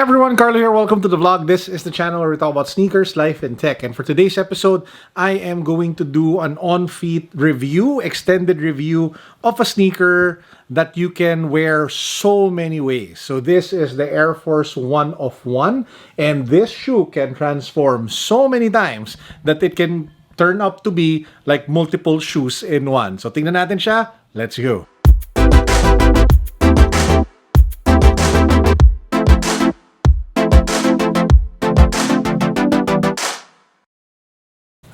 Everyone, Carlo here. Welcome to the vlog. This is the channel where we talk about sneakers, life, and tech. And for today's episode, I am going to do an on-feet review, extended review of a sneaker that you can wear so many ways. So this is the Air Force 1 of 1, and this shoe can transform so many times that it can turn up to be like multiple shoes in one. So tingnan natin siya. Let's go.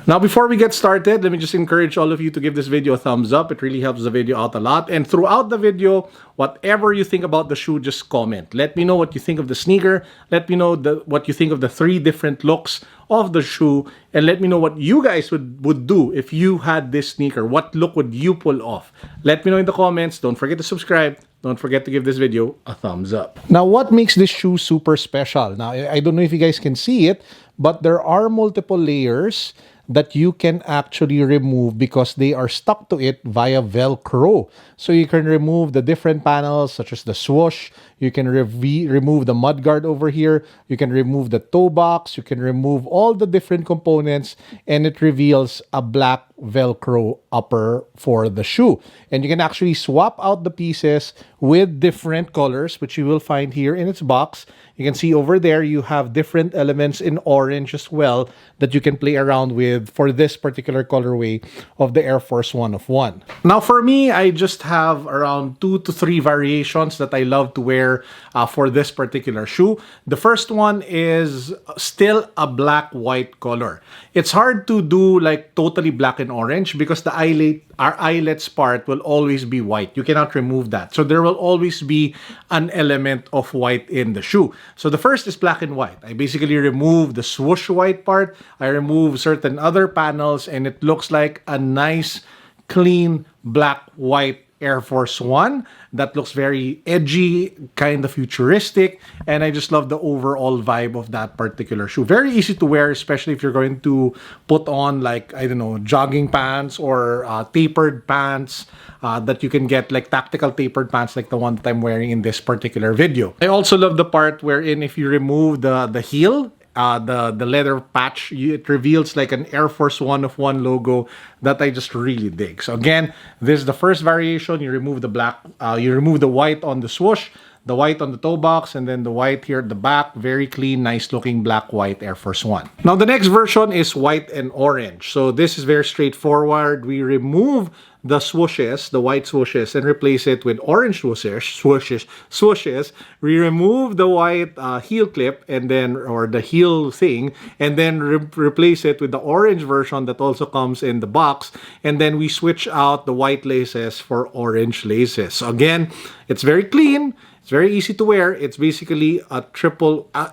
Now, before we get started, let me just encourage all of you to give this video a thumbs up. It really helps the video out a lot. And throughout the video, whatever you think about the shoe, just comment. Let me know what you think of the sneaker. Let me know what you think of the 3 different looks of the shoe. And let me know what you guys would do if you had this sneaker. What look would you pull off? Let me know in the comments. Don't forget to subscribe. Don't forget to give this video a thumbs up. Now, what makes this shoe super special? Now, I don't know if you guys can see it, but there are multiple layers that you can actually remove because they are stuck to it via velcro. So you can remove the different panels such as the swoosh, you can remove the mudguard over here, you can remove the toe box, you can remove all the different components, and it reveals a black velcro upper for the shoe. And you can actually swap out the pieces with different colors, which you will find here in its box. You can see over there you have different elements in orange as well that you can play around with for this particular colorway of the Air Force 1 of 1. Now for me, I just have around 2 to 3 variations that I love to wear for this particular shoe. The first one is still a black-white color. It's hard to do like totally black and orange because the eyelets part will always be white. You cannot remove that. So there will always be an element of white in the shoe. So the first is black and white. I basically remove the swoosh white part. I remove certain other panels and it looks like a nice, clean, black-white Air Force 1 that looks very edgy, kind of futuristic, and I just love the overall vibe of that particular shoe. Very easy to wear, especially if you're going to put on like, I don't know, jogging pants or tapered pants that you can get, like tactical tapered pants like the one that I'm wearing in this particular video. I also love the part wherein if you remove the heel, the leather patch, it reveals like an Air Force 1 of 1 logo that I just really dig. So again, this is the first variation. You remove the black, you remove the white on the swoosh, the white on the toe box, and then the white here at the back. Very clean, nice looking black-white Air Force 1. Now the next version is white and orange. So this is very straightforward. We remove the swooshes, the white swooshes, and replace it with orange swooshes. We remove the white heel clip and then, or the heel thing, and then replace it with the orange version that also comes in the box. And then we switch out the white laces for orange laces. So again, it's very clean. It's very easy to wear. It's basically a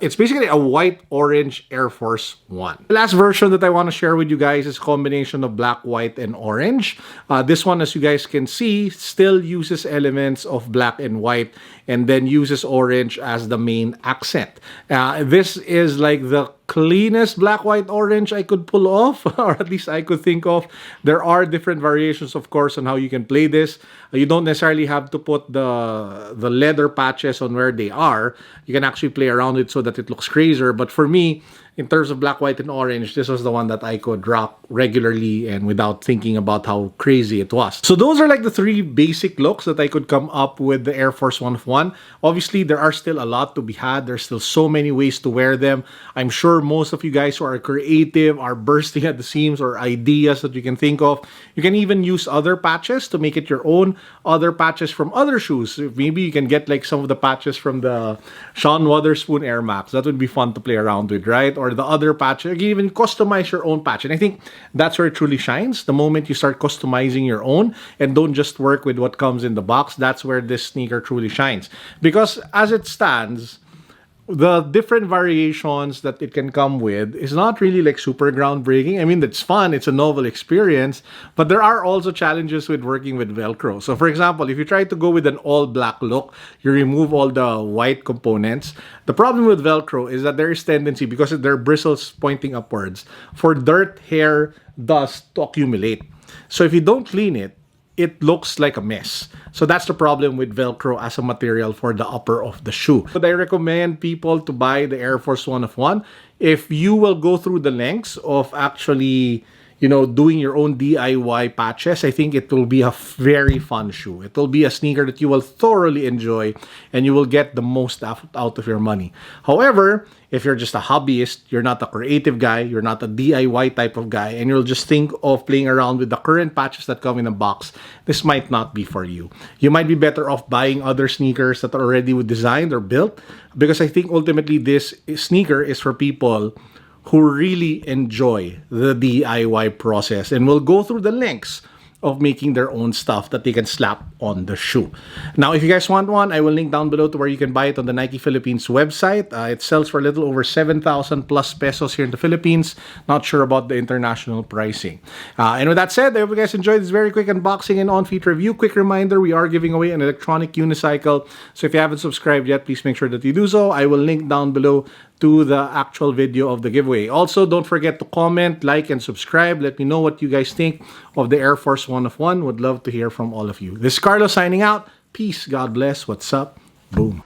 it's basically a white-orange Air Force 1. The last version that I want to share with you guys is a combination of black, white, and orange. This one, as you guys can see, still uses elements of black and white and then uses orange as the main accent. This is like the cleanest black, white, orange I could pull off, or at least I could think of. There are different variations, of course, on how you can play this. You don't necessarily have to put the leather patches on where they are. You can actually play around it so that it looks crazier. But for me, in terms of black, white, and orange, this was the one that I could rock regularly and without thinking about how crazy it was. So those are like the 3 basic looks that I could come up with the Air Force 1 of 1. Obviously, there are still a lot to be had. There's still so many ways to wear them. I'm sure most of you guys who are creative are bursting at the seams or ideas that you can think of. You can even use other patches to make it your own, other patches from other shoes. Maybe you can get like some of the patches from the Sean Wotherspoon Air Max. That would be fun to play around with, right? Or the other patch. You can even customize your own patch. And I think that's where it truly shines. The moment you start customizing your own and don't just work with what comes in the box, that's where this sneaker truly shines. Because as it stands, the different variations that it can come with is not really like super groundbreaking. I mean, it's fun, it's a novel experience, but there are also challenges with working with Velcro. So for example, if you try to go with an all black look, you remove all the white components. The problem with Velcro is that there is tendency, because there are bristles pointing upwards, for dirt, hair, dust to accumulate. So if you don't clean it, it looks like a mess. So that's the problem with Velcro as a material for the upper of the shoe. Would I recommend people to buy the Air Force 1 of 1? If you will go through the lengths of actually, you know, doing your own DIY patches, I think it will be a very fun shoe. It will be a sneaker that you will thoroughly enjoy and you will get the most out of your money. However, if you're just a hobbyist, you're not a creative guy, you're not a DIY type of guy, and you'll just think of playing around with the current patches that come in a box, this might not be for you. You might be better off buying other sneakers that are already designed or built, because I think ultimately this sneaker is for people who really enjoy the DIY process and will go through the lengths of making their own stuff that they can slap on the shoe. Now, if you guys want one, I will link down below to where you can buy it on the Nike Philippines website. It sells for a little over 7,000 plus pesos here in the Philippines. Not sure about the international pricing. And with that said, I hope you guys enjoyed this very quick unboxing and on-feet review. Quick reminder, we are giving away an electronic unicycle. So if you haven't subscribed yet, please make sure that you do so. I will link down below to the actual video of the giveaway. Also, don't forget to comment, like, and subscribe. Let me know what you guys think of the Air Force 1 of 1. Would love to hear from all of you. This is Carlo signing out. Peace. God bless. What's up? Boom.